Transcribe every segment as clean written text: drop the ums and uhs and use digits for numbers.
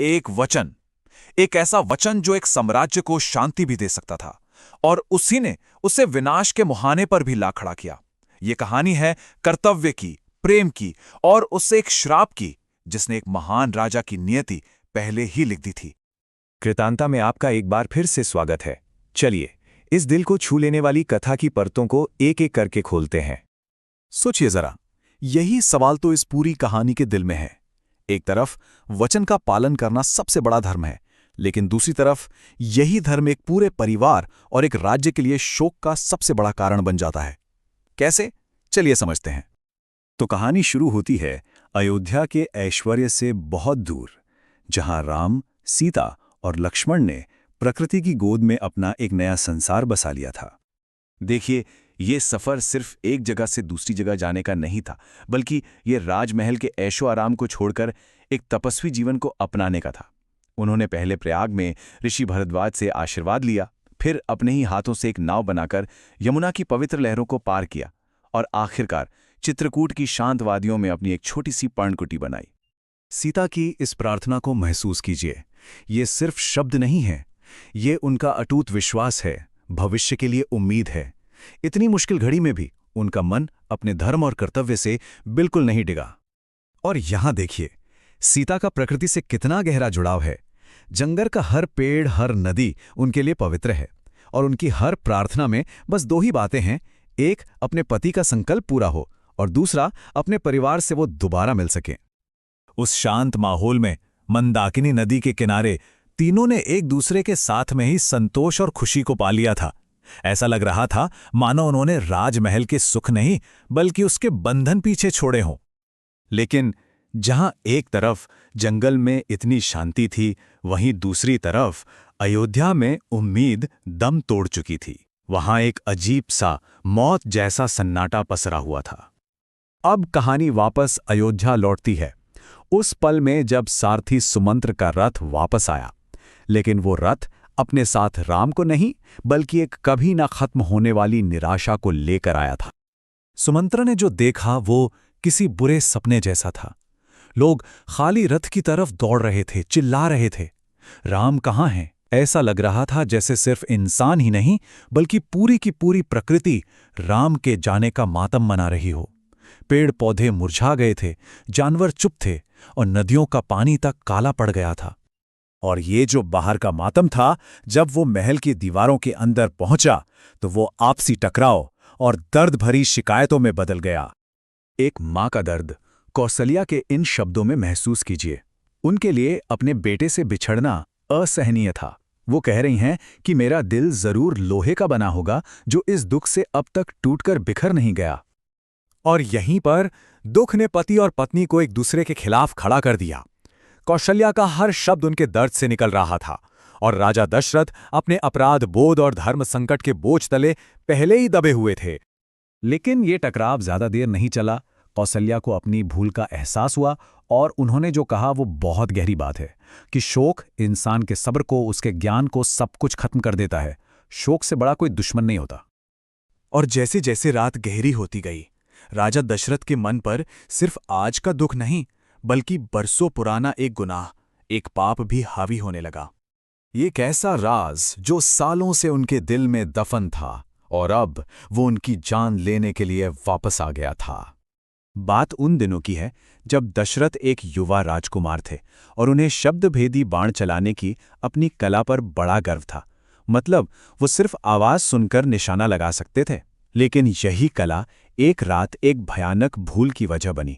एक वचन, एक ऐसा वचन जो एक साम्राज्य को शांति भी दे सकता था, और उसी ने उसे विनाश के मुहाने पर भी ला खड़ा किया। यह कहानी है कर्तव्य की, प्रेम की और उससे एक श्राप की, जिसने एक महान राजा की नियति पहले ही लिख दी थी। कृतांता में आपका एक बार फिर से स्वागत है। चलिए, इस दिल को छू लेने वाली कथा की परतों को एक एक करके खोलते हैं। सोचिए जरा, यही सवाल तो इस पूरी कहानी के दिल में है। एक तरफ वचन का पालन करना सबसे बड़ा धर्म है, लेकिन दूसरी तरफ यही धर्म एक पूरे परिवार और एक राज्य के लिए शोक का सबसे बड़ा कारण बन जाता है। कैसे? चलिए समझते हैं। तो कहानी शुरू होती है अयोध्या के ऐश्वर्य से बहुत दूर, जहां राम, सीता और लक्ष्मण ने प्रकृति की गोद में अपना एक नया संसार बसा लिया था। देखिए, ये सफर सिर्फ एक जगह से दूसरी जगह जाने का नहीं था, बल्कि ये राजमहल के ऐशो आराम को छोड़कर एक तपस्वी जीवन को अपनाने का था। उन्होंने पहले प्रयाग में ऋषि भरद्वाज से आशीर्वाद लिया, फिर अपने ही हाथों से एक नाव बनाकर यमुना की पवित्र लहरों को पार किया और आखिरकार चित्रकूट की शांत वादियों में अपनी एक छोटी सी पर्णकुटी बनाई। सीता की इस प्रार्थना को महसूस कीजिए। ये सिर्फ शब्द नहीं है, ये उनका अटूट विश्वास है, भविष्य के लिए उम्मीद है। इतनी मुश्किल घड़ी में भी उनका मन अपने धर्म और कर्तव्य से बिल्कुल नहीं डिगा। और यहां देखिए, सीता का प्रकृति से कितना गहरा जुड़ाव है। जंगल का हर पेड़, हर नदी उनके लिए पवित्र है, और उनकी हर प्रार्थना में बस दो ही बातें हैं। एक, अपने पति का संकल्प पूरा हो, और दूसरा, अपने परिवार से वो दोबारा मिल सके। उस शांत माहौल में मंदाकिनी नदी के किनारे तीनों ने एक दूसरे के साथ में ही संतोष और खुशी को पा लिया था। ऐसा लग रहा था मानो उन्होंने राजमहल के सुख नहीं, बल्कि उसके बंधन पीछे छोड़े हों। लेकिन जहां एक तरफ जंगल में इतनी शांति थी, वहीं दूसरी तरफ अयोध्या में उम्मीद दम तोड़ चुकी थी। वहां एक अजीब सा मौत जैसा सन्नाटा पसरा हुआ था। अब कहानी वापस अयोध्या लौटती है, उस पल में जब सारथी सुमंत्र का रथ वापस आया। लेकिन वो रथ अपने साथ राम को नहीं, बल्कि एक कभी ना खत्म होने वाली निराशा को लेकर आया था। सुमंत्र ने जो देखा वो किसी बुरे सपने जैसा था। लोग खाली रथ की तरफ दौड़ रहे थे, चिल्ला रहे थे, राम कहाँ हैं? ऐसा लग रहा था जैसे सिर्फ इंसान ही नहीं, बल्कि पूरी की पूरी प्रकृति राम के जाने का मातम मना रही हो। पेड़ पौधे मुरझा गए थे, जानवर चुप थे, और नदियों का पानी तक काला पड़ गया था। और ये जो बाहर का मातम था, जब वो महल की दीवारों के अंदर पहुंचा तो वो आपसी टकराव और दर्द भरी शिकायतों में बदल गया। एक मां का दर्द कौसल्या के इन शब्दों में महसूस कीजिए। उनके लिए अपने बेटे से बिछड़ना असहनीय था। वो कह रही हैं कि मेरा दिल जरूर लोहे का बना होगा, जो इस दुख से अब तक टूटकर बिखर नहीं गया। और यहीं पर दुख ने पति और पत्नी को एक दूसरे के खिलाफ खड़ा कर दिया। कौशल्या का हर शब्द उनके दर्द से निकल रहा था, और राजा दशरथ अपने अपराध बोध और धर्म संकट के बोझ तले पहले ही दबे हुए थे। लेकिन ये टकराव ज्यादा देर नहीं चला। कौशल्या को अपनी भूल का एहसास हुआ, और उन्होंने जो कहा वो बहुत गहरी बात है कि शोक इंसान के सब्र को, उसके ज्ञान को, सब कुछ खत्म कर देता है। शोक से बड़ा कोई दुश्मन नहीं होता। और जैसे जैसे रात गहरी होती गई, राजा दशरथ के मन पर सिर्फ आज का दुख नहीं, बल्कि बरसों पुराना एक गुनाह, एक पाप भी हावी होने लगा। ये कैसा राज जो सालों से उनके दिल में दफन था, और अब वो उनकी जान लेने के लिए वापस आ गया था। बात उन दिनों की है जब दशरथ एक युवा राजकुमार थे, और उन्हें शब्दभेदी बाण चलाने की अपनी कला पर बड़ा गर्व था। मतलब वो सिर्फ आवाज सुनकर निशाना लगा सकते थे। लेकिन यही कला एक रात एक भयानक भूल की वजह बनी,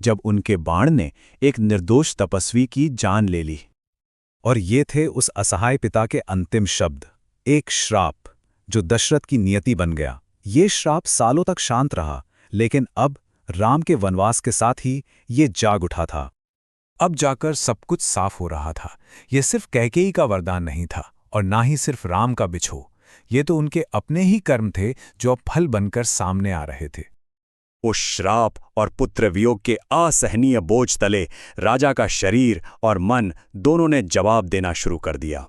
जब उनके बाण ने एक निर्दोष तपस्वी की जान ले ली। और ये थे उस असहाय पिता के अंतिम शब्द, एक श्राप जो दशरथ की नियति बन गया। ये श्राप सालों तक शांत रहा, लेकिन अब राम के वनवास के साथ ही ये जाग उठा था। अब जाकर सब कुछ साफ हो रहा था। ये सिर्फ कैकेयी का वरदान नहीं था, और ना ही सिर्फ राम का बिछो। ये तो उनके अपने ही कर्म थे जो अब फल बनकर सामने आ रहे थे। उस श्राप और पुत्र वियोग के असहनीय बोझ तले राजा का शरीर और मन दोनों ने जवाब देना शुरू कर दिया।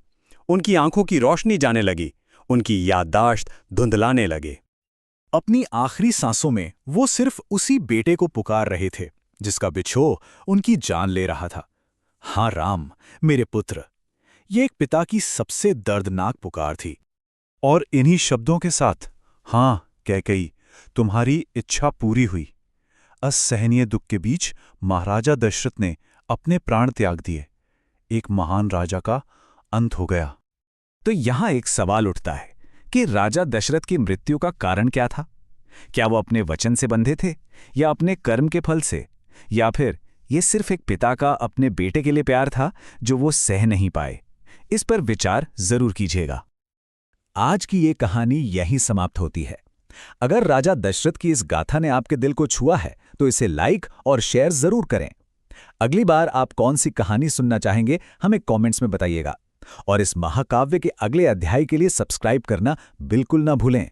उनकी आंखों की रोशनी जाने लगी, उनकी याददाश्त धुंधलाने लगे। अपनी आखिरी सांसों में वो सिर्फ उसी बेटे को पुकार रहे थे जिसका बिछोह उनकी जान ले रहा था। हाँ राम, मेरे पुत्र। ये एक पिता की सबसे दर्दनाक पुकार थी। और इन्हीं शब्दों के साथ, हाँ कैकेयी, तुम्हारी इच्छा पूरी हुई। असहनीय दुख के बीच महाराजा दशरथ ने अपने प्राण त्याग दिए। एक महान राजा का अंत हो गया। तो यहां एक सवाल उठता है कि राजा दशरथ की मृत्यु का कारण क्या था? क्या वो अपने वचन से बंधे थे, या अपने कर्म के फल से, या फिर ये सिर्फ एक पिता का अपने बेटे के लिए प्यार था जो वो सह नहीं पाए? इस पर विचार जरूर कीजिएगा। आज की ये कहानी यहीं समाप्त होती है। अगर राजा दशरथ की इस गाथा ने आपके दिल को छुआ है तो इसे लाइक और शेयर जरूर करें। अगली बार आप कौन सी कहानी सुनना चाहेंगे हमें कमेंट्स में बताइएगा। और इस महाकाव्य के अगले अध्याय के लिए सब्सक्राइब करना बिल्कुल ना भूलें।